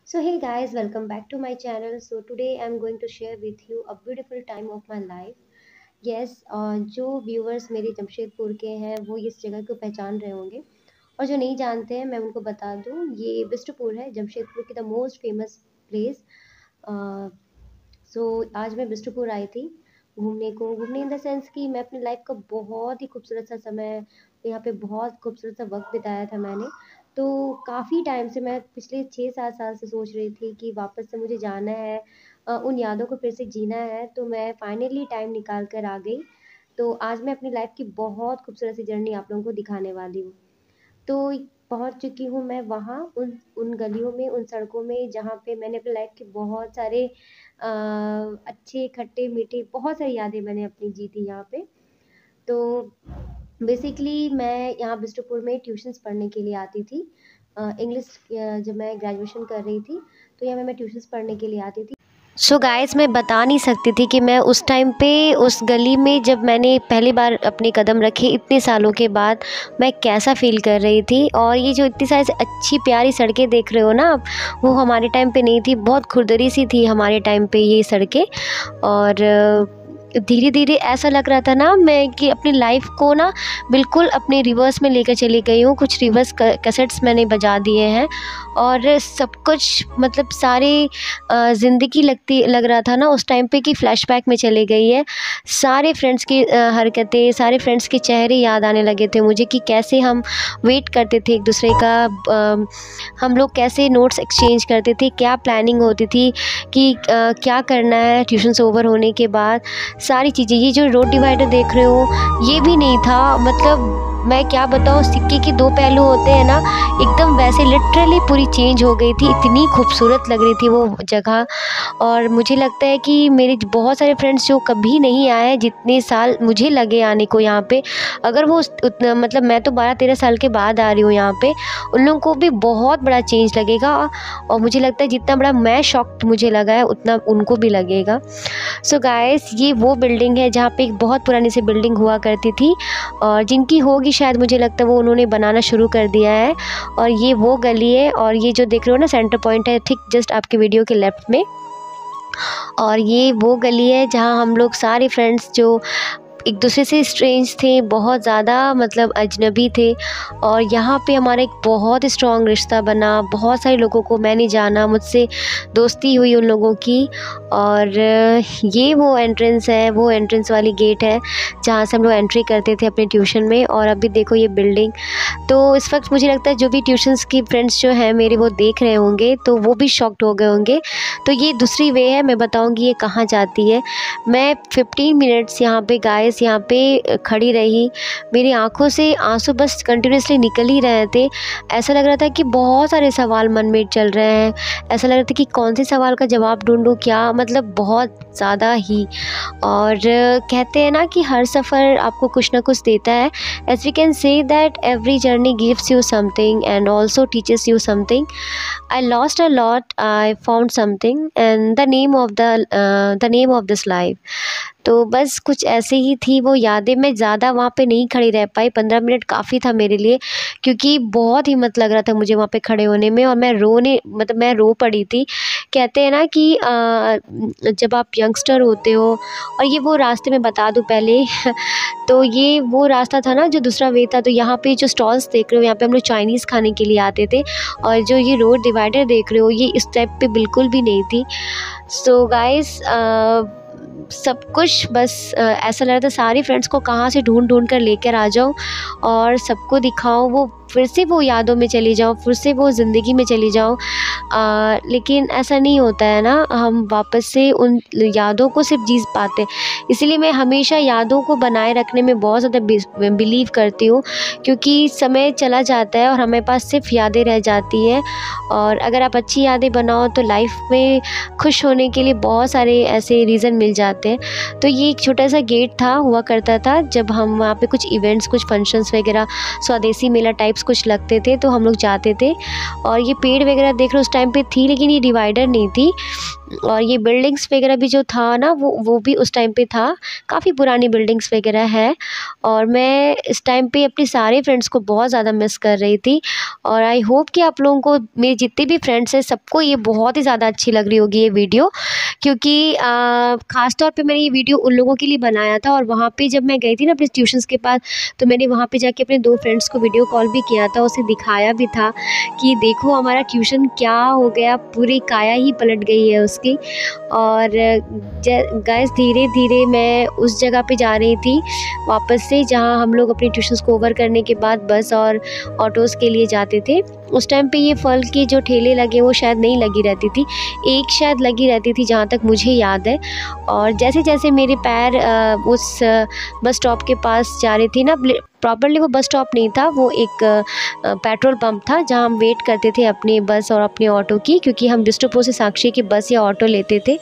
So hey guys, welcome back to my channel. So today I'm going to share with you a beautiful time of my life. Yes, जो viewers मेरे जमशेदपुर के हैं वो इस जगह को पहचान रहे होंगे, और जो नहीं जानते हैं मैं उनको बता दूं, ये बिष्टुपुर है, जमशेदपुर की द मोस्ट फेमस प्लेस। सो आज मैं बिष्टुपुर आई थी घूमने इन द सेंस कि मैं अपनी लाइफ का बहुत ही खूबसूरत सा समय यहाँ पे बहुत खूबसूरत सा वक्त बिताया था मैंने। तो काफ़ी टाइम से मैं पिछले 6-7 साल से सोच रही थी कि वापस से मुझे जाना है, उन यादों को फिर से जीना है। तो मैं फाइनली टाइम निकाल कर आ गई। तो आज मैं अपनी लाइफ की बहुत खूबसूरत सी जर्नी आप लोगों को दिखाने वाली हूँ। तो पहुँच चुकी हूँ मैं वहाँ, उन उन गलियों में, उन सड़कों में जहाँ पे मैंने अपनी लाइफ के बहुत सारे अच्छे, खट्टे, मीठे बहुत सारी यादें मैंने अपनी जी थी यहाँ पे। तो बेसिकली मैं यहाँ बिष्टुपुर में ट्यूशन्स पढ़ने के लिए आती थी। इंग्लिश जब मैं ग्रेजुएशन कर रही थी, तो यहाँ मैं ट्यूशन्स पढ़ने के लिए आती थी। सो गाइस, मैं बता नहीं सकती थी कि मैं उस टाइम पे उस गली में जब मैंने पहली बार अपने कदम रखे इतने सालों के बाद, मैं कैसा फ़ील कर रही थी। और ये जो इतनी सारी अच्छी प्यारी सड़कें देख रहे हो ना आप, वो हमारे टाइम पे नहीं थी, बहुत खुरदरी सी थी हमारे टाइम पे ये सड़कें। और धीरे धीरे ऐसा लग रहा था ना मैं कि अपनी लाइफ को ना बिल्कुल अपने रिवर्स में लेकर चली गई हूँ। कुछ रिवर्स कैसेट्स मैंने बजा दिए हैं और सब कुछ मतलब सारी ज़िंदगी लग रहा था ना उस टाइम पे कि फ्लैशबैक में चली गई है। सारे फ्रेंड्स की हरकतें, सारे फ्रेंड्स के चेहरे याद आने लगे थे मुझे कि कैसे हम वेट करते थे एक दूसरे का, हम लोग कैसे नोट्स एक्सचेंज करते थे, क्या प्लानिंग होती थी कि क्या करना है ट्यूशन ओवर होने के बाद, सारी चीज़ें। ये जो रोड डिवाइडर देख रहे हो ये भी नहीं था, मतलब मैं क्या बताऊँ, सिक्के के दो पहलू होते हैं ना, एकदम वैसे लिटरली पूरी चेंज हो गई थी। इतनी खूबसूरत लग रही थी वो जगह। और मुझे लगता है कि मेरे बहुत सारे फ्रेंड्स जो कभी नहीं आए जितने साल मुझे लगे आने को यहाँ पे, अगर वो उतना मतलब मैं तो 12-13 साल के बाद आ रही हूँ यहाँ पे, उन लोगों को भी बहुत बड़ा चेंज लगेगा। और मुझे लगता है जितना बड़ा मैं शॉक्ड मुझे लगा है उतना उनको भी लगेगा। सो गाइस, ये वो बिल्डिंग है जहाँ पे एक बहुत पुरानी सी बिल्डिंग हुआ करती थी, और जिनकी होगी शायद, मुझे लगता है वो उन्होंने बनाना शुरू कर दिया है। और ये वो गली है, और ये जो देख रहे हो ना सेंटर पॉइंट है ठीक जस्ट आपके वीडियो के लेफ्ट में। और ये वो गली है जहाँ हम लोग सारे फ्रेंड्स जो एक दूसरे से स्ट्रेंज थे, बहुत ज़्यादा मतलब अजनबी थे, और यहाँ पे हमारा एक बहुत स्ट्रॉन्ग रिश्ता बना। बहुत सारे लोगों को मैंने जाना, मुझसे दोस्ती हुई उन लोगों की। और ये वो एंट्रेंस है, वो एंट्रेंस वाली गेट है जहाँ से हम लोग एंट्री करते थे अपने ट्यूशन में। और अभी देखो ये बिल्डिंग। तो इस वक्त मुझे लगता है जो भी ट्यूशन्स की फ्रेंड्स जो हैं मेरे, वो देख रहे होंगे तो वो भी शॉक्ड हो गए होंगे। तो ये दूसरी वे है, मैं बताऊँगी ये कहाँ जाती है। मैं 15 मिनट्स यहाँ पे गाइस यहाँ पे खड़ी रही, मेरी आंखों से आंसू बस कंटिन्यूसली निकल ही रहे थे। ऐसा लग रहा था कि बहुत सारे सवाल मन में चल रहे हैं, ऐसा लग रहा था कि कौन से सवाल का जवाब ढूंढूं, क्या मतलब बहुत ज़्यादा ही। और कहते हैं ना कि हर सफ़र आपको कुछ ना कुछ देता है। As we can say that every journey gives you something and also teaches you something. I lost a lot, I found something, and the name of this life। तो बस कुछ ऐसे ही थी वो यादें। मैं ज़्यादा वहाँ पे नहीं खड़ी रह पाई, 15 मिनट काफ़ी था मेरे लिए, क्योंकि बहुत हिम्मत लग रहा था मुझे वहाँ पे खड़े होने में। और मैं रो पड़ी थी। कहते हैं ना कि जब आप यंगस्टर होते हो, और ये वो रास्ते में बता दूँ पहले तो ये वो रास्ता था ना जो दूसरा वे था। तो यहाँ पे जो स्टॉल्स देख रहे हो, यहाँ पे हम लोग चाइनीज़ खाने के लिए आते थे। और जो ये रोड डिवाइडर देख रहे हो, ये इस टाइप पे बिल्कुल भी नहीं थी। सो गाइस, सब कुछ बस ऐसा लग रहा था सारी फ्रेंड्स को कहाँ से ढूंढ कर लेकर आ जाऊँ और सबको दिखाऊँ, वो फिर से वो यादों में चली जाऊँ, फिर से वो ज़िंदगी में चली जाऊँ। लेकिन ऐसा नहीं होता है ना, हम वापस से उन यादों को सिर्फ जी पाते। इसीलिए मैं हमेशा यादों को बनाए रखने में बहुत ज़्यादा बिलीव करती हूँ, क्योंकि समय चला जाता है और हमारे पास सिर्फ यादें रह जाती हैं। और अगर आप अच्छी यादें बनाओ तो लाइफ में खुश होने के लिए बहुत सारे ऐसे रीज़न मिल जाते हैं। तो ये एक छोटा सा गेट हुआ करता था जब हम वहाँ पे कुछ इवेंट्स, कुछ फंक्शंस वगैरह, स्वदेशी मेला टाइप्स कुछ लगते थे तो हम लोग जाते थे। और ये पेड़ वगैरह देख रहे हो उस टाइम पे थी, लेकिन ये डिवाइडर नहीं थी। और ये बिल्डिंग्स वगैरह भी जो था ना वो भी उस टाइम पे था, काफ़ी पुरानी बिल्डिंग्स वगैरह है। और मैं इस टाइम पे अपने सारे फ्रेंड्स को बहुत ज़्यादा मिस कर रही थी। और आई होप कि आप लोगों को, मेरे जितने भी फ्रेंड्स हैं, सबको ये बहुत ही ज़्यादा अच्छी लग रही होगी ये वीडियो, क्योंकि ख़ास तौर पे मैंने ये वीडियो उन लोगों के लिए बनाया था। और वहाँ पे जब मैं गई थी ना अपने ट्यूशन्स के पास, तो मैंने वहाँ पे जाके अपने 2 फ्रेंड्स को वीडियो कॉल भी किया था, उसे दिखाया भी था कि देखो हमारा ट्यूशन क्या हो गया, पूरी काया ही पलट गई है उसकी। और गाइस धीरे धीरे मैं उस जगह पे जा रही थी वापस से, जहाँ हम लोग अपने ट्यूशन्स को ओवर करने के बाद बस और ऑटोज़ के लिए जाते थे। उस टाइम पे ये फल के जो ठेले लगे वो शायद नहीं लगी रहती थी, एक शायद लगी रहती थी जहाँ तक मुझे याद है। और जैसे जैसे मेरे पैर उस बस स्टॉप के पास जा रही थी ना, प्रॉपरली वो बस स्टॉप नहीं था, वो एक पेट्रोल पंप था जहाँ हम वेट करते थे अपनी बस और अपने ऑटो की, क्योंकि हम बिष्टुपुर से साक्षी की बस या ऑटो लेते थे।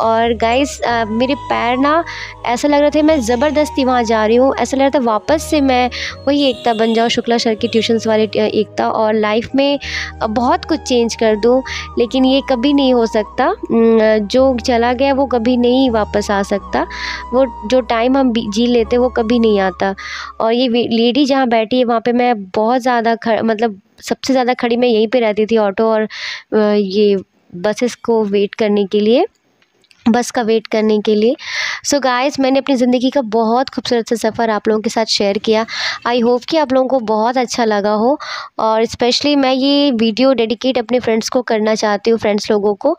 और गाइस मेरे पैर ना, ऐसा लग रहा था मैं ज़बरदस्ती वहाँ जा रही हूँ, ऐसा लग रहा था वापस से मैं वही एकता बन जाऊँ, शुक्ला सर की ट्यूशन्स वाली एकता, और लाइफ में बहुत कुछ चेंज कर दूँ। लेकिन ये कभी नहीं हो सकता, जो चला गया वो कभी नहीं वापस आ सकता, वो जो टाइम हम जी लेते वो कभी नहीं आता। और ये लेडी जहाँ बैठी है वहाँ पे मैं बहुत ज़्यादा मतलब सबसे ज़्यादा खड़ी मैं यहीं पे रहती थी, ऑटो और ये बसेस को वेट करने के लिए, बस का वेट करने के लिए। सो गाइस, मैंने अपनी ज़िंदगी का बहुत खूबसूरत सा सफ़र आप लोगों के साथ शेयर किया। आई होप कि आप लोगों को बहुत अच्छा लगा हो। और स्पेशली मैं ये वीडियो डेडिकेट अपने फ्रेंड्स को करना चाहती हूँ, फ्रेंड्स लोगों को।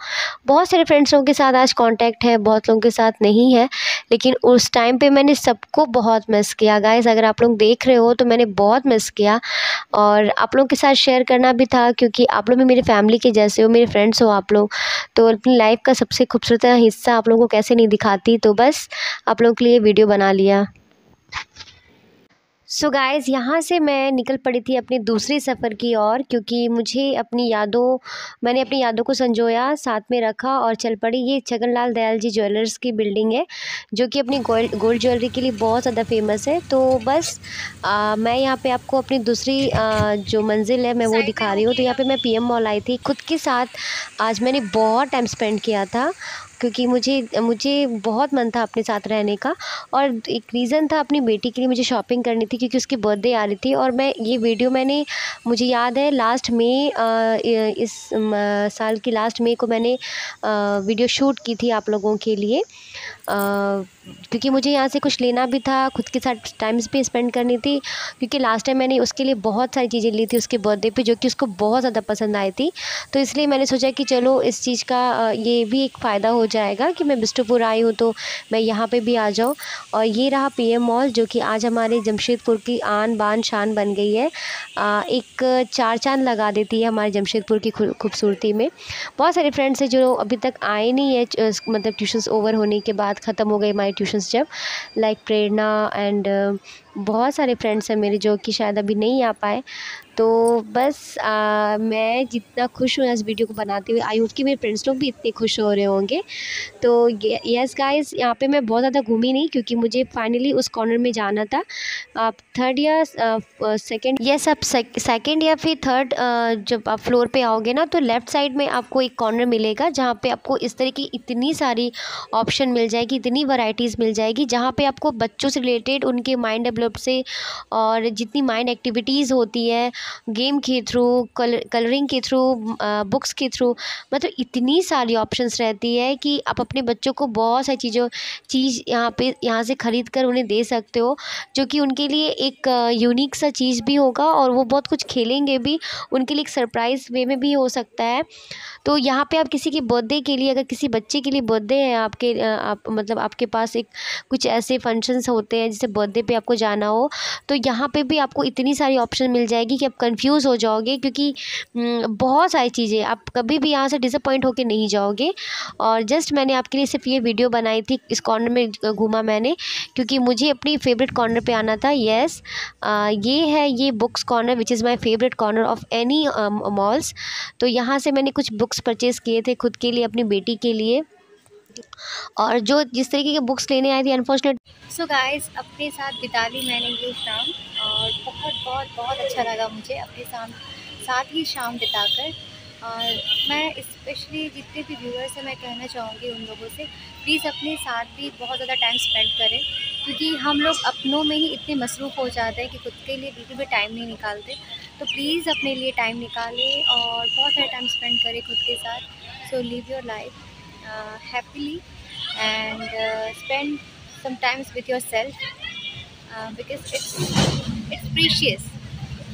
बहुत सारे फ्रेंड्स लोगों के साथ आज कांटेक्ट है, बहुत लोगों के साथ नहीं है, लेकिन उस टाइम पे मैंने सबको बहुत मिस किया गाइस। अगर आप लोग देख रहे हो तो मैंने बहुत मिस किया, और आप लोगों के साथ शेयर करना भी था, क्योंकि आप लोग भी मेरी फैमिली के जैसे हो, मेरे फ्रेंड्स हो आप लोग। तो अपनी लाइफ का सबसे खूबसूरत हिस्सा आप लोगों को कैसे नहीं दिखाती, तो बस आप लोगों के लिए वीडियो बना लिया। सो गाइज़, यहाँ से मैं निकल पड़ी थी अपने दूसरे सफ़र की ओर, क्योंकि मैंने अपनी यादों को संजोया, साथ में रखा और चल पड़ी। ये छगनलाल दयाल जी ज्वेलर्स की बिल्डिंग है, जो कि अपनी गोल्ड ज्वेलरी के लिए बहुत ज़्यादा फेमस है। तो बस मैं यहाँ पे आपको अपनी दूसरी जो मंजिल है मैं वो दिखा रही हूँ। तो यहाँ पे मैं पीएम मॉल आई थी खुद के साथ। आज मैंने बहुत टाइम स्पेंड किया था, क्योंकि मुझे बहुत मन था अपने साथ रहने का, और एक रीज़न था अपनी बेटी के लिए मुझे शॉपिंग करनी थी, क्योंकि उसकी बर्थडे आ रही थी। और ये वीडियो मुझे याद है लास्ट में इस साल की लास्ट में को मैंने वीडियो शूट की थी आप लोगों के लिए, क्योंकि मुझे यहाँ से कुछ लेना भी था, खुद के साथ टाइम भी स्पेंड करनी थी, क्योंकि लास्ट टाइम मैंने उसके लिए बहुत सारी चीज़ें ली थी उसके बर्थडे पे, जो कि उसको बहुत ज़्यादा पसंद आई थी। तो इसलिए मैंने सोचा कि चलो इस चीज़ का ये भी एक फ़ायदा हो जाएगा कि मैं बिष्टुपुर आई हूँ तो मैं यहाँ पे भी आ जाऊँ। और ये रहा पीएम मॉल, जो कि आज हमारे जमशेदपुर की आन बान शान बन गई है। एक चार चांद लगा देती है हमारे जमशेदपुर की खूबसूरती में। बहुत सारे फ्रेंड्स हैं जो अभी तक आए नहीं है, मतलब ट्यूशन्स ओवर होने के बाद ख़त्म हो गई हमारी ट्यूशन्स जब, लाइक प्रेरणा एंड बहुत सारे फ्रेंड्स हैं मेरे जो कि शायद अभी नहीं आ पाए। तो बस मैं जितना खुश हूँ इस वीडियो को बनाते हुए, आई होप कि मेरे फ्रेंड्स लोग भी इतने खुश हो रहे होंगे। तो यस गाइस, यहाँ पे मैं बहुत ज़्यादा घूमी नहीं, क्योंकि मुझे फाइनली उस कॉर्नर में जाना था। आप थर्ड या सेकंड, यस आप सेकंड या फिर थर्ड जब आप फ्लोर पे आओगे ना, तो लेफ़्ट साइड में आपको एक कॉर्नर मिलेगा, जहाँ पे आपको इस तरह की इतनी सारी ऑप्शन मिल जाएगी, इतनी वैरायटीज़ मिल जाएगी, जहाँ पे आपको बच्चों से रिलेटेड उनके माइंड डेवलप से, और जितनी माइंड एक्टिविटीज़ होती है गेम के थ्रू, कलरिंग के थ्रू, बुक्स के थ्रू, मतलब इतनी सारी ऑप्शंस रहती है कि आप अपने बच्चों को बहुत सारी चीज़ यहाँ से ख़रीद कर उन्हें दे सकते हो, जो कि उनके लिए एक यूनिक सा चीज़ भी होगा, और वो बहुत कुछ खेलेंगे भी, उनके लिए एक सरप्राइज़ वे में भी हो सकता है। तो यहाँ पे आप किसी की बर्थडे के लिए, अगर किसी बच्चे के लिए बर्थडे है आपके, आप मतलब आपके पास एक कुछ ऐसे फंक्शंस होते हैं जैसे बर्थडे पे आपको जाना हो, तो यहाँ पे भी आपको इतनी सारी ऑप्शन मिल जाएगी कि आप कंफ्यूज हो जाओगे, क्योंकि बहुत सारी चीज़ें, आप कभी भी यहाँ से डिसअपॉइंट होके नहीं जाओगे। और जस्ट मैंने आपके लिए सिर्फ ये वीडियो बनाई थी, इस कॉर्नर में घूमा मैंने, क्योंकि मुझे अपनी फेवरेट कॉर्नर पे आना था। यस, ये है ये books corner, which is my favourite corner of any malls. तो यहाँ से मैंने कुछ बुक्स परचेज़ किए थे खुद के लिए, अपनी बेटी के लिए, और जो जिस तरीके के बुक्स लेने आई थी अनफॉर्चुनेट। सो गाइस, अपने साथ बिता ली मैंने ये शाम, और बहुत बहुत बहुत अच्छा लगा मुझे अपने साथ ही शाम बिताकर। और मैं स्पेशली जितने भी व्यूअर्स हैं मैं कहना चाहूँगी उन लोगों से, प्लीज़ अपने साथ भी बहुत ज़्यादा टाइम स्पेंड करें, क्योंकि हम लोग अपनों में ही इतने मसरूफ़ हो जाते हैं कि खुद के लिए बिल्कुल भी टाइम नहीं निकालते। तो प्लीज़ अपने लिए टाइम निकालें और बहुत सारा टाइम स्पेंड करें खुद के साथ। So live your life happily and spend some times with yourself, because it's precious,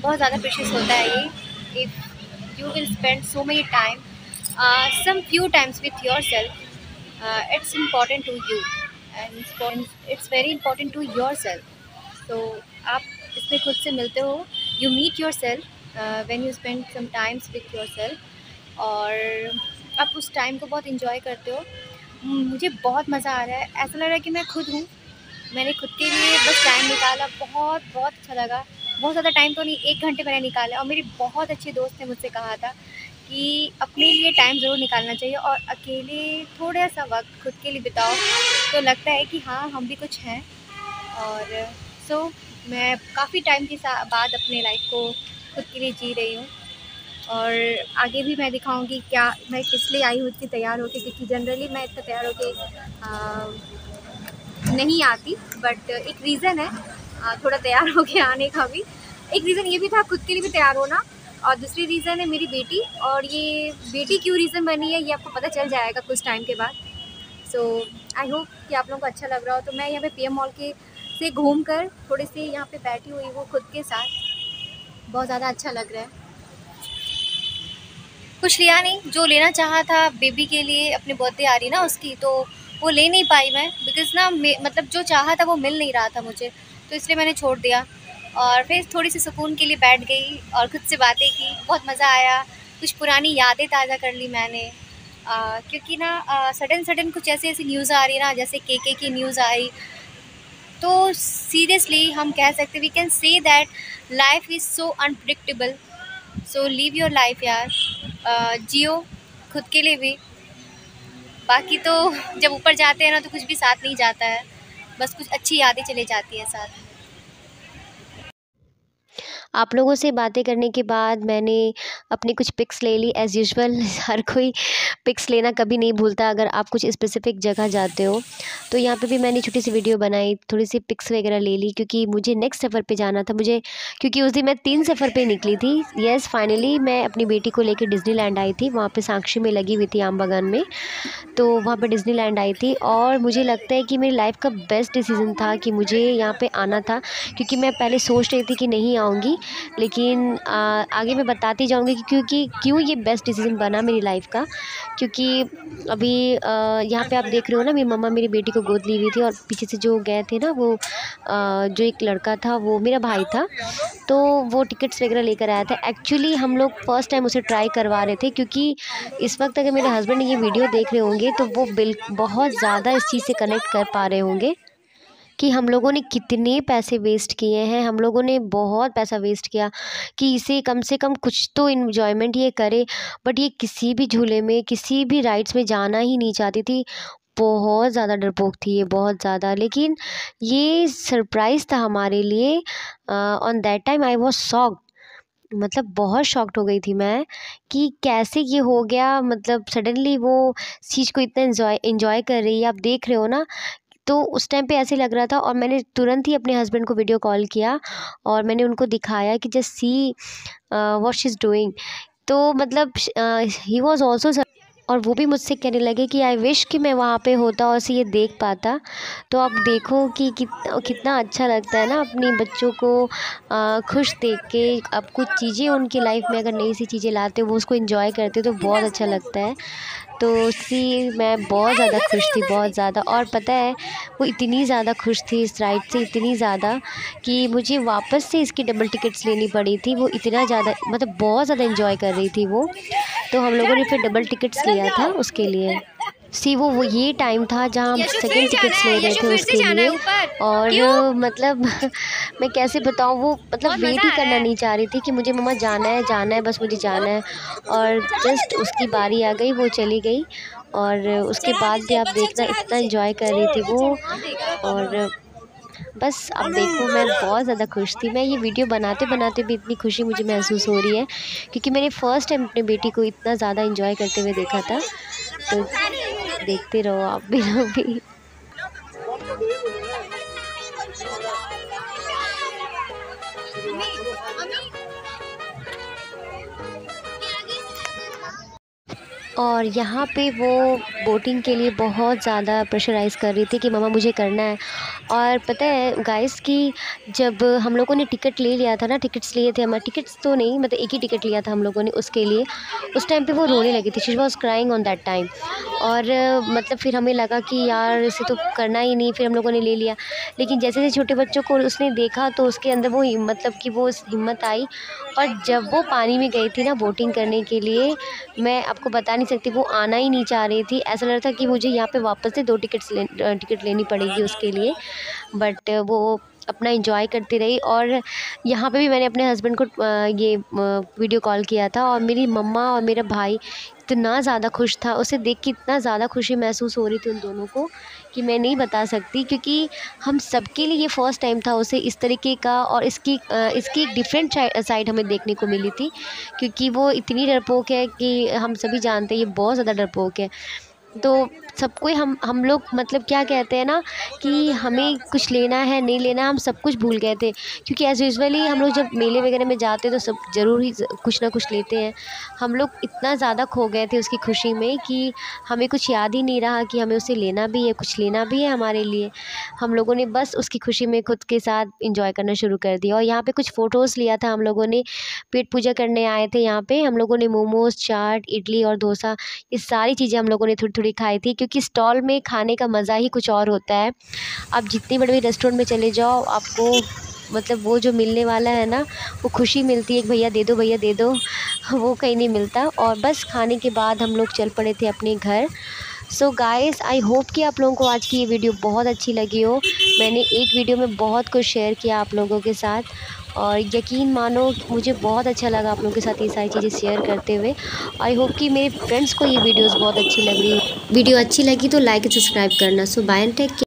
बहुत ज़्यादा प्रीशियस होता है ये। If you will spend so many time, some few times with yourself, it's important to you and it's very important to yourself. So आप इसमें खुद से मिलते हो, you meet yourself when you spend some times with yourself, और आप उस time को बहुत enjoy करते हो। मुझे बहुत मज़ा आ रहा है, ऐसा लग रहा है कि मैं खुद हूँ। मैंने खुद के लिए बस टाइम निकाला, बहुत बहुत अच्छा लगा। बहुत ज़्यादा टाइम तो नहीं, 1 घंटे मैंने निकाला, और मेरी बहुत अच्छे दोस्त ने मुझसे कहा था कि अपने लिए टाइम ज़रूर निकालना चाहिए और अकेले थोड़ा-सा वक़्त खुद के लिए बिताओ, तो लगता है कि हाँ, हम भी कुछ हैं। और सो मैं काफ़ी टाइम के बाद अपने लाइफ़ को खुद के लिए जी रही हूँ, और आगे भी मैं दिखाऊँगी क्या मैं किस लिए आई हूँ इतनी तैयार होके, क्योंकि जनरली मैं इतना तैयार होके नहीं आती, बट एक रीज़न है थोड़ा तैयार होके आने का भी। एक रीज़न ये भी था खुद के लिए भी तैयार होना, और दूसरी रीज़न है मेरी बेटी, और ये बेटी क्यों रीज़न बनी है ये आपको पता चल जाएगा कुछ टाइम के बाद। सो आई होप कि आप लोगों को अच्छा लग रहा हो। तो मैं यहाँ पे पीएम मॉल के से घूम कर थोड़े से यहाँ पे बैठी हुई हूँ खुद के साथ, बहुत ज़्यादा अच्छा लग रहा है। कुछ लिया नहीं, जो लेना चाहा था बेबी के लिए, अपने बर्थडे आ रही ना उसकी, तो वो ले नहीं पाई मैं, बिकॉज़ ना मतलब जो चाहा था वो मिल नहीं रहा था मुझे, तो इसलिए मैंने छोड़ दिया। और फिर थोड़ी सी सुकून के लिए बैठ गई और खुद से बातें की, बहुत मज़ा आया। कुछ पुरानी यादें ताज़ा कर ली मैंने, क्योंकि ना सडन कुछ ऐसी न्यूज़ आ रही है ना, जैसे केके की न्यूज़ आई, तो सीरियसली हम कह सकते, we can say that life is so unpredictable. So live your life यार, जियो खुद के लिए भी। बाकी तो जब ऊपर जाते हैं ना तो कुछ भी साथ नहीं जाता है, बस कुछ अच्छी यादें चले जाती है साथ। आप लोगों से बातें करने के बाद मैंने अपनी कुछ पिक्स ले ली एज़ यूजुअल। हर कोई पिक्स लेना कभी नहीं भूलता अगर आप कुछ स्पेसिफ़िक जगह जाते हो। तो यहाँ पे भी मैंने छोटी सी वीडियो बनाई, थोड़ी सी पिक्स वगैरह ले ली, क्योंकि मुझे नेक्स्ट सफ़र पे जाना था मुझे, क्योंकि उस दिन मैं 3 सफ़र पे निकली थी। येस, फाइनली मैं अपनी बेटी को लेके डिज़नीलैंड आई थी, वहाँ पे साक्षी में लगी हुई थी आम बागान में। तो वहाँ पे डिज़नीलैंड आई थी, और मुझे लगता है कि मेरी लाइफ़ का बेस्ट डिसीज़न था कि मुझे यहाँ पे आना था, क्योंकि मैं पहले सोच रही थी कि नहीं आऊँगी, लेकिन आगे मैं बताती जाऊँगी कि क्यों ये बेस्ट डिसीज़न बना मेरी लाइफ़ का। क्योंकि अभी यहाँ पे आप देख रहे हो ना, मेरी मम्मा मेरी बेटी को गोद ली हुई थी, और पीछे से जो गए थे ना वो जो एक लड़का था वो मेरा भाई था, तो वो टिकट्स वगैरह लेकर आया था। एक्चुअली हम लोग फ़र्स्ट टाइम उसे ट्राई करवा रहे थे, क्योंकि इस वक्त अगर मेरे हस्बैंड ये वीडियो देख रहे होंगे तो वो बहुत ज़्यादा इस चीज़ से कनेक्ट कर पा रहे होंगे कि हम लोगों ने कितने पैसे वेस्ट किए हैं। हम लोगों ने बहुत पैसा वेस्ट किया कि इसे कम से कम कुछ तो इन्जॉयमेंट ये करे, बट ये किसी भी झूले में, किसी भी राइड्स में जाना ही नहीं चाहती थी। बहुत ज़्यादा डरपोक थी ये, बहुत ज़्यादा। लेकिन ये सरप्राइज़ था हमारे लिए। On that time I was shocked, मतलब बहुत शॉक्ड हो गई थी मैं कि कैसे ये हो गया। मतलब सडनली वो इस चीज़ को इतना एंजॉय कर रही है, आप देख रहे हो ना। तो उस टाइम पे ऐसे लग रहा था, और मैंने तुरंत ही अपने हस्बैंड को वीडियो कॉल किया और मैंने उनको दिखाया कि just see what she is doing. तो मतलब ही वाज आल्सो, और वो भी मुझसे कहने लगे कि आई विश कि मैं वहाँ पे होता और उसे ये देख पाता। तो आप देखो कि कितना अच्छा लगता है ना अपनी बच्चों को खुश देख के। अब कुछ चीज़ें उनकी लाइफ में अगर नई सी चीज़ें लाते हो, वो उसको एंजॉय करते हो, तो बहुत अच्छा लगता है। तो मैं बहुत ज़्यादा खुश थी, बहुत ज़्यादा। और पता है वो इतनी ज़्यादा खुश थी इस राइड से, इतनी ज़्यादा कि मुझे वापस से इसकी डबल टिकट्स लेनी पड़ी थी। वो इतना ज़्यादा, मतलब बहुत ज़्यादा एंजॉय कर रही थी वो। तो हम लोगों ने फिर डबल टिकट्स लिया था उसके लिए। वो ये टाइम था जहाँ हम सेकंड टिकट्स ले रहे थे उसके लिए। और मतलब मैं कैसे बताऊँ, वो मतलब वेट ही करना नहीं चाह रही थी कि मुझे मम्मा जाना है, बस मुझे जाना है। और जस्ट उसकी बारी आ गई, वो चली गई। और उसके बाद भी आप देखना इतना एंजॉय कर रही थी वो। और बस अब देखो मैं बहुत ज़्यादा खुश थी। मैं ये वीडियो बनाते-बनाते भी इतनी खुशी मुझे महसूस हो रही है, क्योंकि मैंने फ़र्स्ट टाइम अपनी बेटी को इतना ज़्यादा एन्जॉय करते हुए देखा था। तो देखते रहो आप भी लोग भी। और यहाँ पे वो बोटिंग के लिए बहुत ज़्यादा प्रेशराइज़ कर रही थी कि मम्मा मुझे करना है। और पता है गाइस कि जब हम लोगों ने टिकट ले लिया था ना, टिकट्स लिए थे हमारे, टिकट्स तो नहीं मतलब एक ही टिकट लिया था हम लोगों ने उसके लिए। उस टाइम पे वो रोने लगी थी, she was crying on that time. और मतलब फिर हमें लगा कि यार इसे तो करना ही नहीं, फिर हम लोगों ने ले लिया। लेकिन जैसे-जैसे छोटे बच्चों को उसने देखा तो उसके अंदर वो मतलब कि वो हिम्मत आई। और जब वो पानी में गई थी ना बोटिंग करने के लिए, मैं आपको बता नहीं सकती, वो आना ही नहीं चाह रही थी। ऐसा लग रहा था कि मुझे यहाँ पे वापस से 2 टिकट लेनी पड़ेगी उसके लिए। बट वो अपना एन्जॉय करती रही। और यहाँ पे भी मैंने अपने हस्बैंड को ये वीडियो कॉल किया था, और मेरी मम्मा और मेरा भाई इतना ज़्यादा खुश था। उसे देख के इतना ज़्यादा खुशी महसूस हो रही थी उन दोनों को कि मैं नहीं बता सकती, क्योंकि हम सबके लिए ये फ़र्स्ट टाइम था उसे इस तरीके का। और इसकी एक डिफरेंट साइड हमें देखने को मिली थी, क्योंकि वो इतनी डरपोक है कि हम सभी जानते हैं ये बहुत ज़्यादा डरपोक है। तो सबको हम लोग मतलब क्या कहते हैं ना कि हमें कुछ लेना है नहीं लेना, हम सब कुछ भूल गए थे, क्योंकि एज़ यूजुअली हम लोग जब मेले वगैरह में जाते हैं तो सब ज़रूर ही कुछ ना कुछ लेते हैं। हम लोग इतना ज़्यादा खो गए थे उसकी खुशी में कि हमें कुछ याद ही नहीं रहा कि हमें उसे लेना भी है, कुछ लेना भी है हमारे लिए। हम लोगों ने बस उसकी खुशी में खुद के साथ इंजॉय करना शुरू कर दिया। और यहाँ पे कुछ फ़ोटोज़ लिया था हम लोगों ने, पेट पूजा करने आए थे यहाँ पे। हम लोगों ने मोमोज़, चाट, इडली और डोसा, ये सारी चीज़ें हम लोगों ने थोड़ी-थोड़ी खाई थी, क्योंकि स्टॉल में खाने का मज़ा ही कुछ और होता है। आप जितनी बड़े रेस्टोरेंट में चले जाओ, आपको मतलब वो जो मिलने वाला है ना, वो खुशी मिलती है कि भैया दे दो, भैया दे दो, वो कहीं नहीं मिलता। और बस खाने के बाद हम लोग चल पड़े थे अपने घर। सो गाइस, आई होप कि आप लोगों को आज की ये वीडियो बहुत अच्छी लगी हो। मैंने एक वीडियो में बहुत कुछ शेयर किया आप लोगों के साथ, और यकीन मानो मुझे बहुत अच्छा लगा आप लोगों के साथ ये सारी चीज़ें शेयर करते हुए। आई होप कि मेरे फ्रेंड्स को ये वीडियोस बहुत अच्छी लग रही हो। वीडियो अच्छी लगी तो लाइक एंड सब्सक्राइब करना। सो बाय एंड टेक केयर।